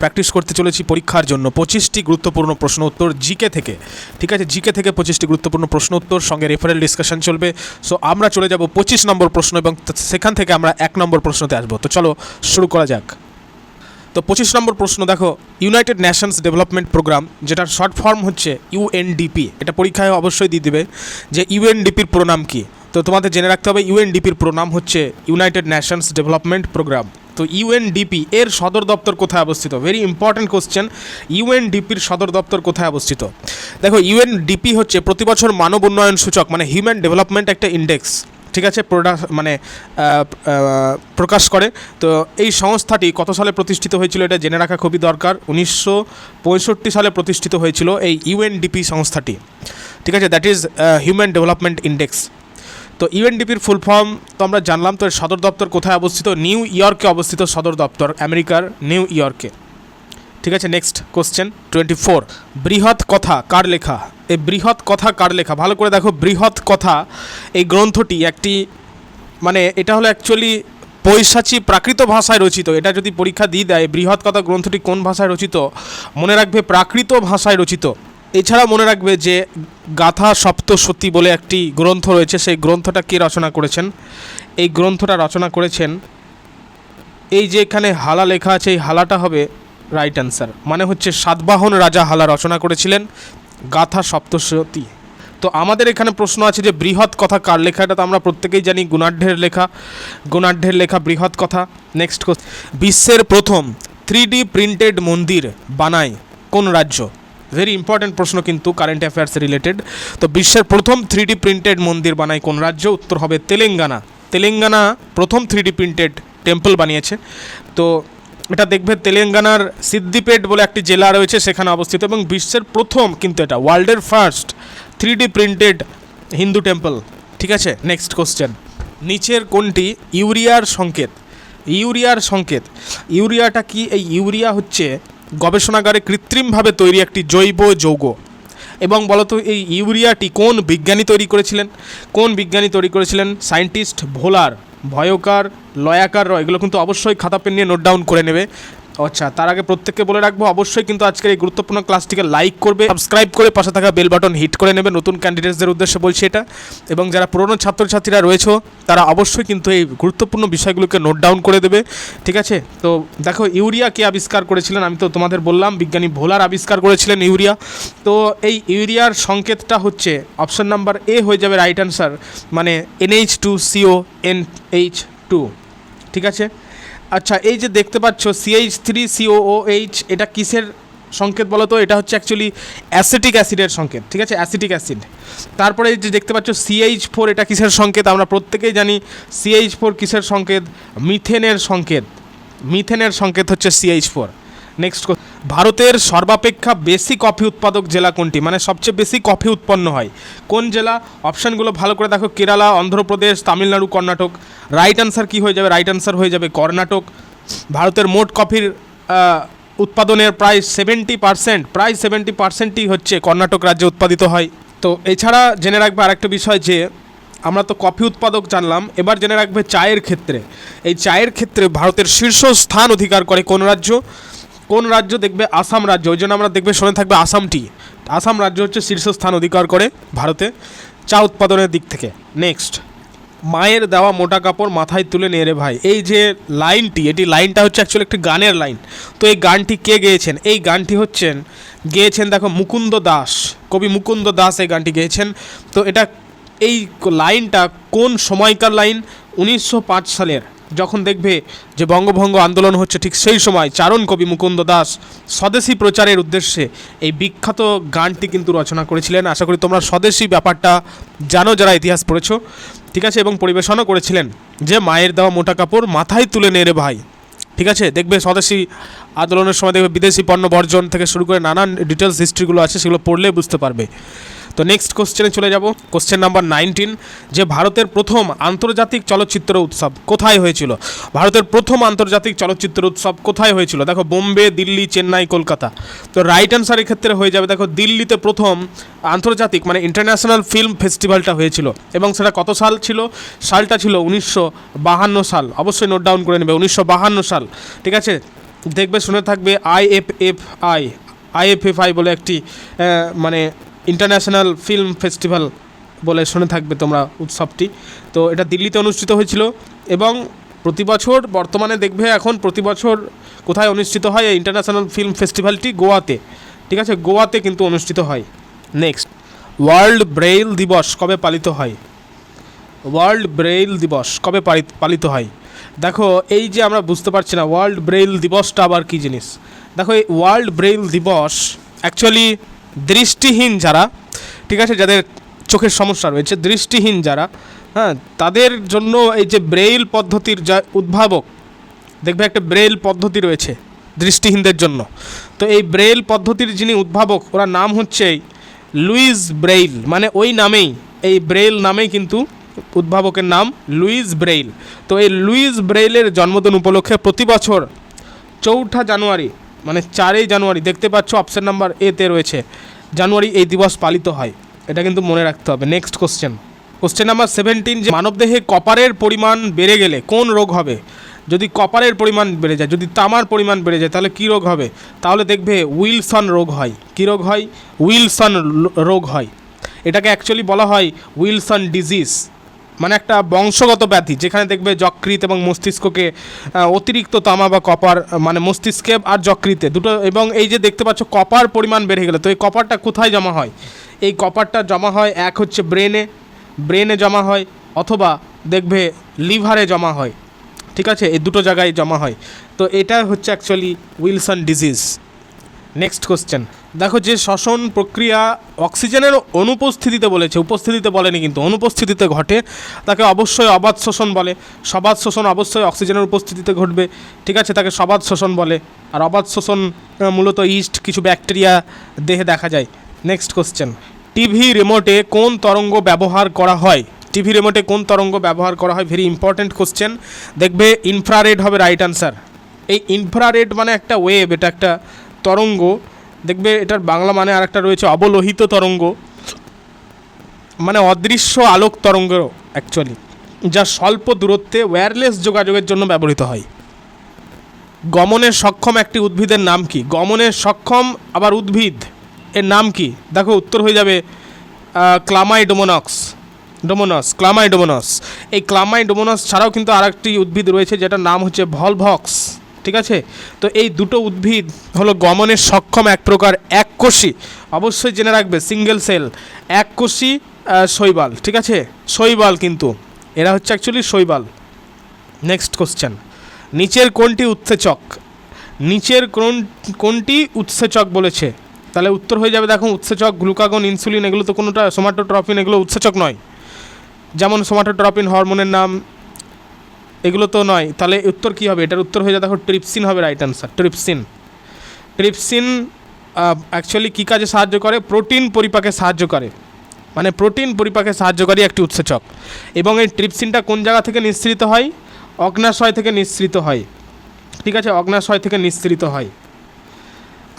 Practice করতে চলেছি পরীক্ষার জন্য 25টি গুরুত্বপূর্ণ প্রশ্ন উত্তর জিকে থেকে। ঠিক আছে, জিকে থেকে 25টি গুরুত্বপূর্ণ প্রশ্ন উত্তর, সঙ্গে রেফারেল ডিসকাশন চলবে। সো আমরা চলে যাব 25 নম্বর প্রশ্ন এবং সেখান থেকে আমরা 1 নম্বর প্রশ্নতে আসবো। তো চলো শুরু করা যাক। তো 25 নম্বর প্রশ্ন দেখো, ইউনাইটেড নেশনস ডেভেলপমেন্ট প্রোগ্রাম, যেটার শর্ট ফর্ম হচ্ছে ইউএনডিপি, এটা পরীক্ষায় অবশ্যই দিয়ে দেবে যে ইউএনডিপির প্রোনাম কী। তো তোমাদের জেনে রাখতে হবে ইউএনডিপির প্রোনাম হচ্ছে ইউনাইটেড নেশনস ডেভেলপমেন্ট প্রোগ্রাম। তো ইউএনডিপি এর সদর দপ্তর কোথায় অবস্থিত? ভেরি ইম্পর্ট্যান্ট কোশ্চেন, ইউএনডিপির সদর দপ্তর কোথায় অবস্থিত? দেখো, ইউএনডিপি হচ্ছে প্রতি বছর মানব উন্নয়ন সূচক মানে হিউম্যান ডেভেলপমেন্ট একটা ইন্ডেক্স, ঠিক আছে, প্রকাশ করে। তো এই সংস্থাটি কত সালে প্রতিষ্ঠিত হয়েছিল এটা জেনে রাখা খুবই দরকার। 1965 সালে প্রতিষ্ঠিত হয়েছিল এই ইউএনডিপি সংস্থাটি, ঠিক আছে, that is human development index. তো ইউএনডিপির ফুল ফর্ম তো আমরা জানলাম। তো এর সদর দপ্তর কোথায় অবস্থিত? নিউ ইয়র্কে অবস্থিত সদর দপ্তর, আমেরিকার নিউ ইয়র্কে। ঠিক আছে, নেক্সট কোশ্চেন 24, বৃহৎ কথা কার লেখা? এই বৃহৎ কথা কার লেখা? ভালো করে দেখো, বৃহৎ কথা এই গ্রন্থটি একটি এটা হলো অ্যাকচুয়ালি পৈশাচী প্রাকৃত ভাষায় রচিত। এটা যদি পরীক্ষা দিয়ে দেয় বৃহৎ কথা গ্রন্থটি কোন ভাষায় রচিত, মনে রাখবে প্রাকৃত ভাষায় রচিত। এছাড়া মনে রাখবে যে গাথা সপ্তশতী বলে একটি গ্রন্থ রয়েছে, সেই গ্রন্থটা কে রচনা করেছেন? এই গ্রন্থটা রচনা করেছেন, এই যে এখানে হালা লেখা আছে, এই হালাটা হবে রাইট অ্যান্সার, মানে হচ্ছে সাতবাহন রাজা হালা রচনা করেছিলেন গাথা সপ্তশতী। তো আমাদের এখানে প্রশ্ন আছে যে বৃহৎ কথা কার লেখা? এটা তো আমরা প্রত্যেকেই জানি গুণাঢ্যের লেখা বৃহৎ কথা। নেক্সট, বিশ্বের প্রথম 3D প্রিন্টেড মন্দির বানায় কোন রাজ্য? ভেরি ইম্পর্ট্যান্ট প্রশ্ন কিন্তু, কারেন্ট অ্যাফেয়ার্স রিলেটেড। তো বিশ্বের প্রথম 3D প্রিন্টেড মন্দির বানায় কোন রাজ্য? উত্তর হবে তেলেঙ্গানা প্রথম 3D প্রিন্টেড টেম্পল বানিয়েছে। তো এটা দেখবে তেলেঙ্গানার সিদ্দিপেট বলে একটি জেলা রয়েছে, সেখানে অবস্থিত, এবং বিশ্বের প্রথম কিন্তু এটা ওয়ার্ল্ডের first 3D printed Hindu temple. ঠিক আছে, নেক্সট কোশ্চেন, নিচের কোনটি ইউরিয়ার সংকেত? ইউরিয়াটা কি? এই ইউরিয়া হচ্ছে গবেষণাগারে কৃত্রিমভাবে তৈরি একটি জৈব যৌগ। এবং বলতো এই ইউরিয়াটি কোন বিজ্ঞানী তৈরি করেছিলেন? সায়েন্টিস্ট ভোলার, ভয়কার, লয়াকার, এগুলো কিন্তু অবশ্যই খাতা পেন নিয়ে নোট ডাউন করে নেবে। আচ্ছা, তার আগে প্রত্যেককে বলে রাখবো, অবশ্যই কিন্তু আজকের এই গুরুত্বপূর্ণ ক্লাসটিকে লাইক করবে, সাবস্ক্রাইব করে পাশে থাকা বেল বাটন হিট করে নেবে। নতুন ক্যান্ডিডেটসদের উদ্দেশ্যে বলছি এটা, এবং যারা পুরনো ছাত্রছাত্রীরা রয়েছে তারা অবশ্যই কিন্তু এই গুরুত্বপূর্ণ বিষয়গুলোকে নোট ডাউন করে দেবে। ঠিক আছে, তো দেখো ইউরিয়া কে আবিষ্কার করেছিলেন? আমি তো তোমাদের বললাম বিজ্ঞানী ভোলার আবিষ্কার করেছিলেন ইউরিয়া। তো এই ইউরিয়ার সংকেতটা হচ্ছে অপশন নাম্বার এ হয়ে যাবে রাইট অ্যান্সার, মানে NH2CONH2। ঠিক আছে, আচ্ছা, এই যে দেখতে পাচ্ছ CH3COOH, এটা কিসের সংকেত বলো তো? এটা হচ্ছে অ্যাকচুয়ালি অ্যাসিটিক অ্যাসিডের সংকেত। ঠিক আছে, অ্যাসিটিক অ্যাসিড। তারপরে এই যে দেখতে পাচ্ছ CH4, এটা কিসের সংকেত? আমরা প্রত্যেকেই জানি CH4 কিসের সংকেত? মিথেনের সংকেত হচ্ছে CH4। নেক্সট, ভারতের সর্বাপেক্ষা বেশি কফি উৎপাদক জেলা কোনটি? মানে সবচেয়ে বেশি কফি উৎপন্ন হয় কোন জেলা? অপশানগুলো ভালো করে দেখো, কেরালা, অন্ধ্রপ্রদেশ, তামিলনাড়ু, কর্ণাটক। রাইট অ্যান্সার কী হয়ে যাবে? রাইট অ্যান্সার হয়ে যাবে কর্ণাটক। ভারতের মোট কফির উৎপাদনের প্রায় 70%ই হচ্ছে কর্ণাটক রাজ্যে উৎপাদিত হয়। তো এছাড়া জেনে রাখবে আরেকটা বিষয়, যে আমরা তো কফি উৎপাদক জানলাম, এবার জেনে রাখবে চায়ের ক্ষেত্রে। এই চায়ের ক্ষেত্রে ভারতের শীর্ষ স্থান অধিকার করে কোন রাজ্য? দেখবে আসাম রাজ্য। ওই জন্য আমরা দেখবে শুনে থাকবে আসাম রাজ্য হচ্ছে শীর্ষস্থান অধিকার করে ভারতে চা উৎপাদনের দিক থেকে। নেক্সট, মায়ের দেওয়া মোটা কাপড় মাথায় তুলে নে রে ভাই, এই যে লাইনটা হচ্ছে অ্যাকচুয়ালি একটি গানের লাইন। তো এই গানটি কে গেয়েছেন? এই গানটি গেয়েছেন দেখো মুকুন্দ দাস, কবি মুকুন্দ দাস এই গানটি গেয়েছেন। তো এই লাইনটা কোন সময়কার লাইন? 1905 সালের, যখন দেখবে যে বঙ্গভঙ্গ আন্দোলন হচ্ছে, ঠিক সেই সময় চারণ কবি মুকুন্দ দাস স্বদেশী প্রচারের উদ্দেশ্যে এই বিখ্যাত গানটি কিন্তু রচনা করেছিলেন। আশা করি তোমরা স্বদেশী ব্যাপারটা জানো যারা ইতিহাস পড়েছো। ঠিক আছে, এবং পরিবেশনও করেছিলেন যে মায়ের দেওয়া মোটা কাপড় মাথায় তুলে নে রে ভাই। ঠিক আছে, দেখবে স্বদেশী আন্দোলনের সময় দেখবে বিদেশি পণ্য বর্জন থেকে শুরু করে নানান ডিটেলস হিস্ট্রিগুলো আছে, সেগুলো পড়লে বুঝতে পারবে। তো নেক্সট কোশ্চেনে চলে যাব, কোশ্চেন নাম্বার 19, যে ভারতের প্রথম আন্তর্জাতিক চলচ্চিত্র উৎসব কোথায় হয়েছিল? ভারতের প্রথম আন্তর্জাতিক চলচ্চিত্র উৎসব কোথায় হয়েছিল? দেখো বোম্বে, দিল্লি, চেন্নাই, কলকাতা। তো রাইট অ্যান্সার ক্ষেত্রে হয়ে যাবে দেখো দিল্লিতে প্রথম আন্তর্জাতিক ইন্টারন্যাশনাল ফিল্ম ফেস্টিভ্যালটা হয়েছিল, এবং সেটা কত সাল ছিল? সালটা ছিল 1952 সাল। অবশ্যই নোট ডাউন করে নেবে, 1952 সাল। ঠিক আছে, দেখবে শুনে থাকবে আইএফএফআই বলে একটি মানে ইন্টারন্যাশনাল ফিল্ম ফেস্টিভ্যাল বলে শুনে থাকবে তোমরা উৎসবটি। তো এটা দিল্লিতে অনুষ্ঠিত হয়েছিল এবং প্রতি বছর বর্তমানে দেখবে এখন প্রতি বছর কোথায় অনুষ্ঠিত হয় এই ইন্টারন্যাশনাল ফিল্ম ফেস্টিভ্যালটি গোয়াতে, ঠিক আছে, গোয়াতে কিন্তু অনুষ্ঠিত হয়। নেক্সট, ওয়ার্ল্ড ব্রেইল দিবস কবে পালিত হয়? ওয়ার্ল্ড ব্রেইল দিবস কবে পালিত হয়? দেখো এই যে আমরা বুঝতে পারছি না ওয়ার্ল্ড ব্রেইল দিবসটা আবার কী জিনিস। দেখো এই ওয়ার্ল্ড ব্রেইল দিবস অ্যাকচুয়ালি দৃষ্টিহীন যারা, ঠিক আছে, যাদের চোখের সমস্যা রয়েছে, দৃষ্টিহীন যারা, হ্যাঁ, তাদের জন্য এই যে ব্রেইল পদ্ধতির যা উদ্ভাবক, দেখবে একটা ব্রেইল পদ্ধতি রয়েছে দৃষ্টিহীনদের জন্য। তো এই ব্রেইল পদ্ধতির যিনি উদ্ভাবক ওনার নাম হচ্ছে লুইস ব্রেইল, মানে ওই নামেই, এই ব্রেইল নামেই কিন্তু উদ্ভাবকের নাম লুইস ব্রেইল। তো এই লুইস ব্রেইলের জন্মদিন উপলক্ষে প্রতি বছর 4 জানুয়ারি, মানে 4 জানুয়ারি, দেখতে পাচ্ছ অপশন নাম্বার এতে রয়েছে, জানুয়ারি এই দিবস পালিত হয়। এটা কিন্তু মনে রাখতে হবে। নেক্সট কোশ্চেন নাম্বার 17, যে মানবদেহে কপারের পরিমাণ বেড়ে গেলে কোন রোগ হবে? যদি কপারের পরিমাণ বেড়ে যায়, যদি তামার পরিমাণ বেড়ে যায়, তাহলে কী রোগ হবে? তাহলে দেখবে উইলসন রোগ হয়। কী রোগ হয়? উইলসন রোগ হয়। এটাকে অ্যাকচুয়ালি বলা হয় উইলসন ডিজিজ, মানে একটা বংশগত ব্যাধি যেখানে দেখবে যকৃৎ এবং মস্তিষ্ককে অতিরিক্ত তামা বা কপার, মানে মস্তিষ্কে আর যকৃতে দুটো, এবং এই যে দেখতে পাচ্ছ কপার পরিমাণ বেড়ে গেলে, তো এই কপারটা কোথায় জমা হয়? এই কপারটা জমা হয় এক হচ্ছে ব্রেনে জমা হয়, অথবা দেখবে লিভারে জমা হয়, ঠিক আছে, এই দুটো জায়গায় জমা হয়। তো এটা হচ্ছে actually Wilson disease. Next question, দেখো যে শ্বসন প্রক্রিয়া অক্সিজেনের অনুপস্থিতিতে বলেছে, উপস্থিতিতে বলেনি কিন্তু, অনুপস্থিতিতে ঘটে, তাকে অবশ্যই অবাধ শোষণ বলে। সবাধ শোষণ অবশ্যই অক্সিজেনের উপস্থিতিতে ঘটবে, ঠিক আছে, তাকে সবাধ শোষণ বলে। আর অবাধ শোষণ মূলত ইস্ট, কিছু ব্যাকটেরিয়া দেহে দেখা যায়। নেক্সট কোশ্চেন, টিভি রিমোটে কোন তরঙ্গ ব্যবহার করা হয়? টিভি রিমোটে কোন তরঙ্গ ব্যবহার করা হয়? Very important question. দেখবে ইনফ্রারেড হবে রাইট আনসার। এই ইনফ্রারেড মানে একটা ওয়েভ, এটা একটা তরঙ্গ, দেখবে এটার বাংলা মানে আর একটা রয়েছে অবলোহিত তরঙ্গ, মানে অদৃশ্য আলোক তরঙ্গ অ্যাকচুয়ালি, যা স্বল্প দূরত্বে ওয়্যারলেস যোগাযোগের জন্য ব্যবহৃত হয়। গমনে সক্ষম একটি উদ্ভিদের নাম কি? গমনে সক্ষম আবার উদ্ভিদ, এর নাম কি? দেখো উত্তর হয়ে যাবে ক্লামাইডোমোনাস। এই ক্লামাইডোমোনাস ছাড়াও কিন্তু আর একটি উদ্ভিদ রয়েছে যেটার নাম হচ্ছে ভলভক্স, ঠিক আছে। তো এই দুটো উদ্ভিদ হলো গমনের সক্ষম এক প্রকার এককোষী, অবশ্যই জেনে রাখবে, সিঙ্গেল সেল এককোষী শৈবাল, ঠিক আছে, শৈবাল কিন্তু এরা হচ্ছে অ্যাকচুয়ালি শৈবাল। নেক্সট কোশ্চেন, নিচের কোনটি উৎসেচক বলেছে? তাহলে উত্তর হয়ে যাবে, দেখো উৎসেচক গ্লুকাগন, ইনসুলিন, এগুলো তো কোনোটা, সোমাটোট্রপিন এগুলো উৎসেচক নয়, যেমন সোমাটোট্রপিন হরমোনের নাম, এগুলো তো নয়। তাহলে উত্তর কী হবে? এটার উত্তর হয়ে যায়, দেখো ট্রিপসিন হবে রাইট আনসার। ট্রিপসিন অ্যাকচুয়ালি কী কাজে সাহায্য করে? প্রোটিন পরিপাকে সাহায্য করে, মানে প্রোটিন পরিপাকে সাহায্যকারী একটি উৎসেচক। এবং এই ট্রিপসিনটা কোন জায়গা থেকে নিঃসৃত হয়? অগ্নাশয় থেকে নিঃসৃত হয়, ঠিক আছে, অগ্নাশয় থেকে নিঃসৃত হয়।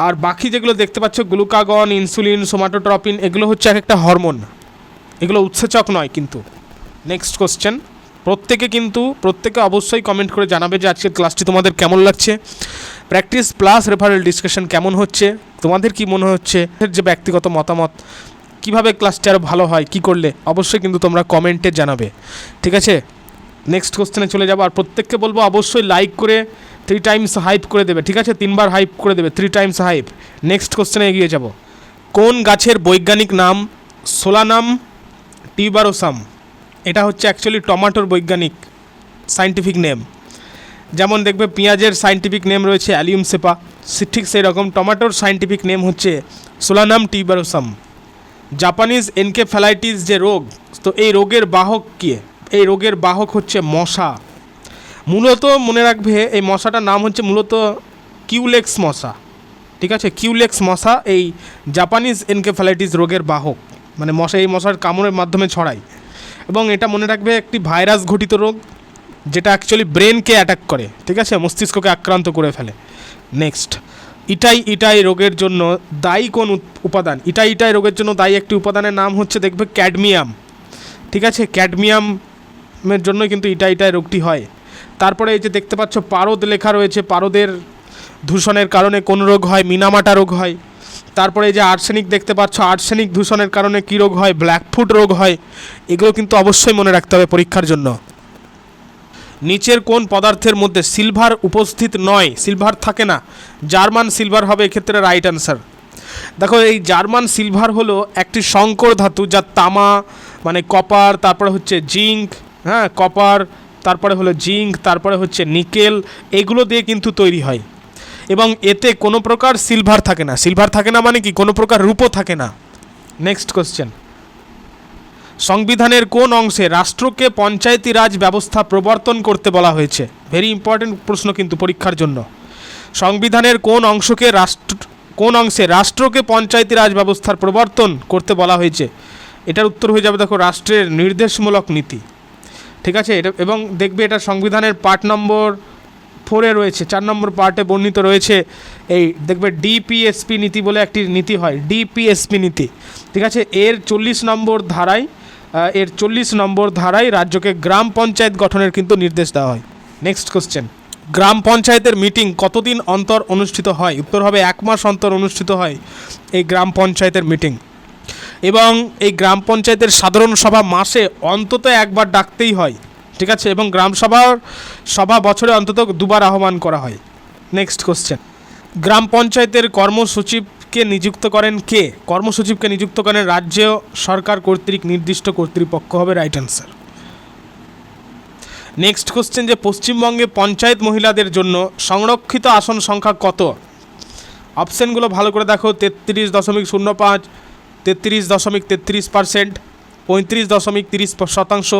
আর বাকি যেগুলো দেখতে পাচ্ছ গ্লুকাগন, ইনসুলিন, সোমাটোট্রপিন, এগুলো হচ্ছে এক একটা হরমোন, এগুলো উৎসেচক নয় কিন্তু। নেক্সট কোশ্চেন, প্রত্যেকে অবশ্যই কমেন্ট করে জানাবে যে আজকের ক্লাসটি তোমাদের কেমন লাগছে, প্র্যাকটিস প্লাস রেফারেল ডিসকাশন কেমন হচ্ছে, তোমাদের কি মনে হচ্ছে, যে ব্যক্তিগত মতামত, কিভাবে ক্লাসটি আরও ভালো হয়, কি করলে, অবশ্যই কিন্তু তোমরা কমেন্টে জানাবে, ঠিক আছে। নেক্সট কোশ্চেনে চলে যাবো। আর প্রত্যেককে বলবো অবশ্যই লাইক করে 3 টাইমস হাইপ করে দেবে, ঠিক আছে, 3 বার হাইপ করে দেবে, 3 টাইমস হাইপ। নেক্সট কোশ্চেনে এগিয়ে যাব। কোন গাছের বৈজ্ঞানিক নাম সোলানাম টিউবারোসাম? এটা হচ্ছে অ্যাকচুয়ালি টমাটোর বৈজ্ঞানিক সায়েন্টিফিক নেম। যেমন দেখবে পেঁয়াজের সায়েন্টিফিক নেম রয়েছে অ্যালিউম সেপা, ঠিক সেই রকম টমাটোর সায়েন্টিফিক নেম হচ্ছে সোলানাম টিউবারোসাম। জাপানিজ এনকেফ্যালাইটিস যে রোগ, তো এই রোগের বাহক কে? এই রোগের বাহক হচ্ছে মশা। মূলত মনে রাখবে এই মশাটার নাম হচ্ছে মূলত কিউলেক্স মশা, ঠিক আছে, কিউলেক্স মশা এই জাপানিজ এনকেফ্যালাইটিস রোগের বাহক, মানে মশা, এই মশার কামড়ের মাধ্যমে ছড়ায়। এবং এটা মনে রাখবে একটি ভাইরাস ঘটিত রোগ, যেটা অ্যাকচুয়ালি ব্রেনকে অ্যাটাক করে, ঠিক আছে, মস্তিষ্ককে আক্রান্ত করে ফেলে। নেক্সট, ইটাই রোগের জন্য দায়ী কোন উপাদান? ইটাই রোগের জন্য দায়ী একটি উপাদানের নাম হচ্ছে দেখবে ক্যাডমিয়াম, ঠিক আছে, ক্যাডমিয়ামের জন্য কিন্তু ইটাই রোগটি হয়। তারপরে এই যে দেখতে পাচ্ছ পারদ লেখা রয়েছে, পারদের দূষণের কারণে কোন রোগ হয়? মিনামাটা রোগ হয়। তারপরে এই যে আর্সেনিক দেখতে পাচ্ছ, আর্সেনিক দূষণের কারণে কী রোগ হয়? ব্ল্যাকফুট রোগ হয়। এগুলো কিন্তু অবশ্যই মনে রাখতে হবে পরীক্ষার জন্য। নিচের কোন পদার্থের মধ্যে সিলভার উপস্থিত নয়? সিলভার থাকে না, জার্মান সিলভার হবে এক্ষেত্রে রাইট অ্যান্সার। দেখো এই জার্মান সিলভার হলো একটি সংকর ধাতু, যা তামা মানে কপার, তারপরে হচ্ছে জিঙ্ক, হ্যাঁ কপার, তারপরে হলো জিঙ্ক, তারপরে হচ্ছে নিকেল, এগুলো দিয়ে কিন্তু তৈরি হয় এবং এতে কোনো প্রকার সিলভার থাকে না। সিলভার থাকে না মানে কি? কোনো প্রকার রূপও থাকে না। নেক্সট কোশ্চেন, সংবিধানের কোন অংশে রাষ্ট্রকে পঞ্চায়েতি রাজ ব্যবস্থা প্রবর্তন করতে বলা হয়েছে? ভেরি ইম্পর্টেন্ট প্রশ্ন কিন্তু পরীক্ষার জন্য। সংবিধানের কোন অংশে রাষ্ট্রকে পঞ্চায়েতি রাজ ব্যবস্থার প্রবর্তন করতে বলা হয়েছে? এটার উত্তর হয়ে যাবে দেখো রাষ্ট্রের নির্দেশমূলক নীতি। ঠিক আছে, এটা এবং দেখবে এটা সংবিধানের পার্ট নম্বর 4-এ রয়েছে, 4 নম্বর পার্টে বর্ণিত রয়েছে। এই দেখবে ডিপিএসপি নীতি বলে একটি নীতি হয়, ডিপিএসপি নীতি। ঠিক আছে, এর 40 নম্বর ধারায় রাজ্যকে গ্রাম পঞ্চায়েত গঠনের কিন্তু নির্দেশ দেওয়া হয়। নেক্সট কোশ্চেন, গ্রাম পঞ্চায়েতের মিটিং কতদিন অন্তর অনুষ্ঠিত হয়? উত্তর হবে 1 মাস অন্তর অনুষ্ঠিত হয় এই গ্রাম পঞ্চায়েতের মিটিং। এবং এই গ্রাম পঞ্চায়েতের সাধারণ সভা মাসে অন্তত একবার ডাকতেই হয়। ঠিক আছে, এবং গ্রাম সভা বছরে অন্তত 2বার আহ্বান করা হয়। নেক্সট কোশ্চেন, গ্রাম পঞ্চায়েতের কর্মসচিবকে নিযুক্ত করেন কে? কর্মসচিবকে নিযুক্ত করেন রাজ্য সরকার কর্তৃক নির্দিষ্ট কর্তৃপক্ষ হবে রাইট অ্যান্সার। নেক্সট কোশ্চেন, যে পশ্চিমবঙ্গে পঞ্চায়েত মহিলাদের জন্য সংরক্ষিত আসন সংখ্যা কত? অপশানগুলো ভালো করে দেখো, 33.05, 33.33%, 35.30%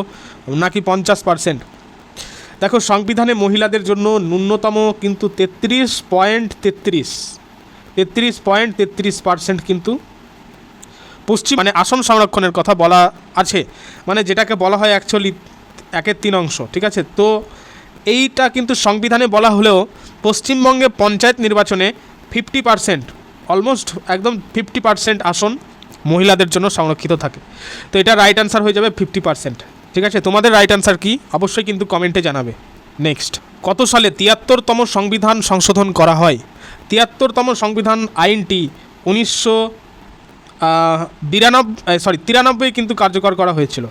নাকি 50%। দেখো সংবিধানে মহিলাদের জন্য ন্যূনতম কিন্তু 33.33% কিন্তু মানে আসন সংরক্ষণের কথা বলা আছে, মানে যেটাকে বলা হয় অ্যাকচুয়ালি 1/3 অংশ। ঠিক আছে, তো এইটা কিন্তু সংবিধানে বলা হলেও পশ্চিমবঙ্গে পঞ্চায়েত নির্বাচনে 50%, অলমোস্ট একদম 50% আসন মহিলাদের জন্য সংরক্ষিত থাকে। তো এটা রাইট অ্যান্সার হয়ে যাবে 50%। ঠিক আছে, তোমাদের রাইট অ্যান্সার কি অবশ্যই কিন্তু কমেন্টে জানাবে। নেক্সট, কত সালে 73তম সংবিধান সংশোধন করা হয়? 73তম সংবিধান আইনটি 93 কিন্তু কার্যকর করা হয়েছিল।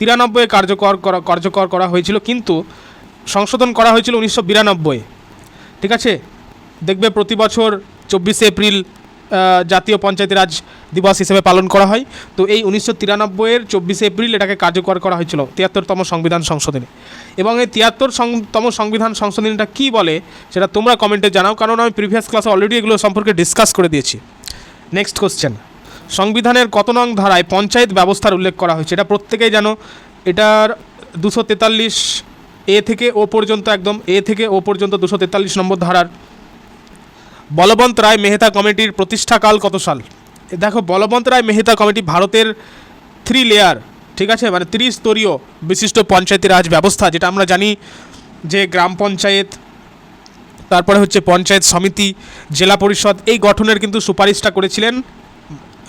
93 কার্যকর করা হয়েছিল, কিন্তু সংশোধন করা হয়েছিল 1992। ঠিক আছে, দেখবে প্রতি বছর 24শে এপ্রিল জাতীয় পঞ্চায়েতি রাজ দিবস হিসেবে পালন করা হয়। তো এই 1993-এর 24শে এপ্রিল এটাকে কার্যকর করা হয়েছিল 73তম সংবিধান সংশোধনী। এবং এই 73তম সংবিধান সংশোধনীটা কী বলে সেটা তোমরা কমেন্টে জানাও, কারণ আমি প্রিভিয়াস ক্লাসে অলরেডি এগুলো সম্পর্কে ডিসকাস করে দিয়েছি। নেক্সট কোশ্চেন, সংবিধানের কত নং ধারায় পঞ্চায়েত ব্যবস্থার উল্লেখ করা হয়েছে? এটা প্রত্যেকেই জানো, এটার 243 এ থেকে ও পর্যন্ত, একদম এ থেকে ও পর্যন্ত 243 নম্বর ধারার। বলবন্ত রায় মেহতা কমিটির প্রতিষ্ঠাকাল কত সাল? দেখো বলবন্ত রায় মেহতা কমিটি ভারতের 3 লেয়ার, ঠিক আছে, মানে 30 স্তরীয় বিশিষ্ট পঞ্চায়েতি রাজ ব্যবস্থা, যেটা আমরা জানি যে গ্রাম পঞ্চায়েত, তারপরে হচ্ছে পঞ্চায়েত সমিতি, জেলা পরিষদ, এই গঠনের কিন্তু সুপারিশটা করেছিলেন,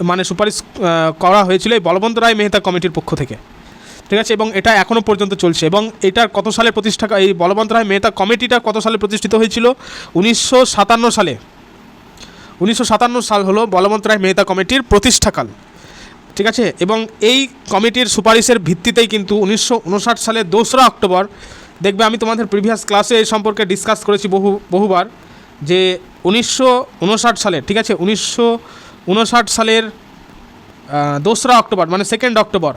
মানে সুপারিশ করা হয়েছিল এই বলবন্ত রায় মেহতা কমিটির পক্ষ থেকে। ঠিক আছে, এবং এটা এখনও পর্যন্ত চলছে। এবং এটার কত সালে প্রতিষ্ঠা, এই বলবন্ত রায় মেহতা কমিটিটা কত সালে প্রতিষ্ঠিত হয়েছিল? 1957 সালে। 1957 সাল হলো বলবন্ত রায় মেহতা কমিটির প্রতিষ্ঠাকাল। ঠিক আছে, এবং এই কমিটির সুপারিশের ভিত্তিতেই কিন্তু 1959 সালে 2রা অক্টোবর, দেখবে আমি তোমাদের প্রিভিয়াস ক্লাসে এই সম্পর্কে ডিসকাস করেছি বহুবার, যে 1959 সালে, ঠিক আছে, 1959 সালের 2রা অক্টোবর মানে 2nd অক্টোবর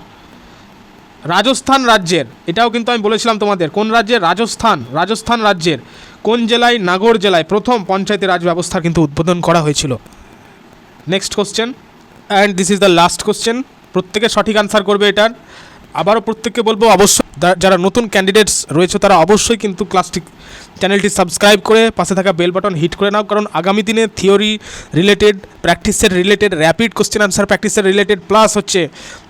রাজস্থান রাজ্যের, এটাও কিন্তু আমি বলেছিলাম তোমাদের, কোন রাজ্যের? রাজস্থান রাজ্যের কোন জেলায়? নাগর জেলায় প্রথম পঞ্চায়েতি রাজ ব্যবস্থার কিন্তু উদ্বোধন করা হয়েছিল। Next question, and this is the last question, প্রত্যেকে সঠিক আনসার করবে এটার। আবারও প্রত্যেককে বলবো, অবশ্যই যারা নতুন ক্যান্ডিডেটস রয়েছে তারা অবশ্যই কিন্তু চ্যানেলটি সাবস্ক্রাইব করে পাশে থাকা বেল বাটন হিট করে নাও, কারণ আগামী দিনে থিওরি রিলেটেড, প্র্যাকটিসের রিলেটেড, র্যাপিড কোশ্চেন আনসার প্র্যাকটিসের রিলেটেড, প্লাস হচ্ছে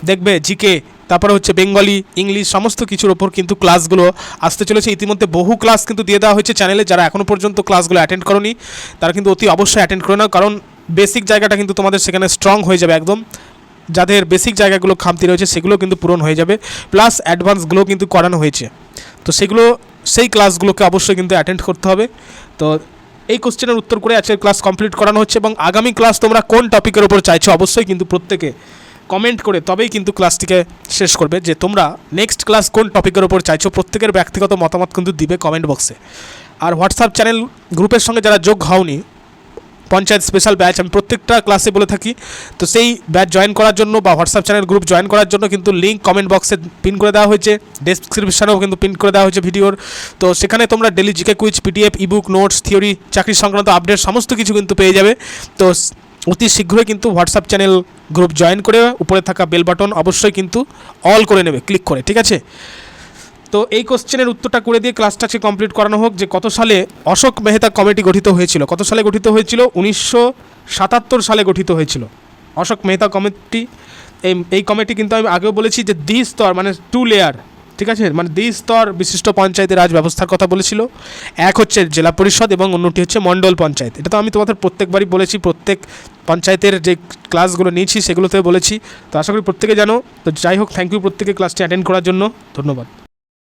দেখবে জিকে, তারপরে হচ্ছে বেঙ্গলি, ইংলিশ, সমস্ত কিছুর ওপর কিন্তু ক্লাসগুলো আসতে চলেছে। ইতিমধ্যে বহু ক্লাস কিন্তু দিয়ে দেওয়া হয়েছে চ্যানেলে, যারা এখনও পর্যন্ত ক্লাসগুলো অ্যাটেন্ড করোনি তারা কিন্তু অতি অবশ্যই অ্যাটেন্ড করে নাও, কারণ বেসিক জায়গাটা কিন্তু তোমাদের সেখানে স্ট্রং হয়ে যাবে একদম। যাদের বেসিক জায়গাগুলো খামতি রয়েছে সেগুলো কিন্তু পূরণ হয়ে যাবে, প্লাস অ্যাডভান্সগুলো কিন্তু করানো হয়েছে। তো সেই ক্লাসগুলোকে অবশ্যই কিন্তু অ্যাটেন্ড করতে হবে। তো এই কোশ্চেনের উত্তর করে আজকের ক্লাস কমপ্লিট করানো হচ্ছে এবং আগামী ক্লাস তোমরা কোন টপিকের উপর চাইছো অবশ্যই কিন্তু প্রত্যেকে কমেন্ট করে তবেই কিন্তু ক্লাসটিকে শেষ করবে যে তোমরা নেক্সট ক্লাস কোন টপিকের উপর চাইছো। প্রত্যেকের ব্যক্তিগত মতামত কিন্তু দিবে কমেন্ট বক্সে। আর হোয়াটসঅ্যাপ চ্যানেল গ্রুপের সঙ্গে যারা যোগ হওনি, পঞ্চায়েত স্পেশাল ব্যাচ আমি প্রত্যেকটা ক্লাসে বলে থাকি, তো সেই ব্যাচ জয়েন করার জন্য বা হোয়াটসঅ্যাপ চ্যানেল গ্রুপ জয়েন করার জন্য কিন্তু লিঙ্ক কমেন্ট বক্সে পিন করে দেওয়া হয়েছে, ডেসক্রিপশনেও কিন্তু পিন করে দেওয়া হয়েছে ভিডিওর। তো সেখানে তোমরা daily GK quiz, PDF, ebook, notes, theory, চাকরি সংক্রান্ত আপডেট সমস্ত কিছু কিন্তু পেয়ে যাবে। তো অতি শীঘ্রই কিন্তু হোয়াটসঅ্যাপ চ্যানেল গ্রুপ জয়েন করে উপরে থাকা বেল বাটন অবশ্যই কিন্তু অল করে নেবে ক্লিক করে, ঠিক আছে। তো এই কোশ্চেনের উত্তরটা করে দিয়ে ক্লাসটা কমপ্লিট করানো হোক যে কত সালে অশোক মেহতা কমিটি গঠিত হয়েছিল। কত সালে গঠিত হয়েছিল? 1977 সালে গঠিত হয়েছিল অশোক মেহতা কমিটি। এই কমিটি কিন্তু আমি আগেও বলেছি যে দ্বিস্তর মানে 2 লেয়ার, ঠিক আছে, মানে দ্বিস্তর বিশিষ্ট পঞ্চায়েতি রাজ ব্যবস্থার কথা বলেছিল। এক হচ্ছে জেলা পরিষদ এবং অন্যটি হচ্ছে মণ্ডল পঞ্চায়েত। এটা তো আমি তোমাদের প্রত্যেকবারই বলেছি, প্রত্যেক পঞ্চায়েতের যে ক্লাসগুলো নিয়েছি সেগুলোতে বলেছি। তো আশা করি প্রত্যেকে জানো। তো যাই হোক, থ্যাংক ইউ প্রত্যেকে ক্লাসটি অ্যাটেন্ড করার জন্য, ধন্যবাদ।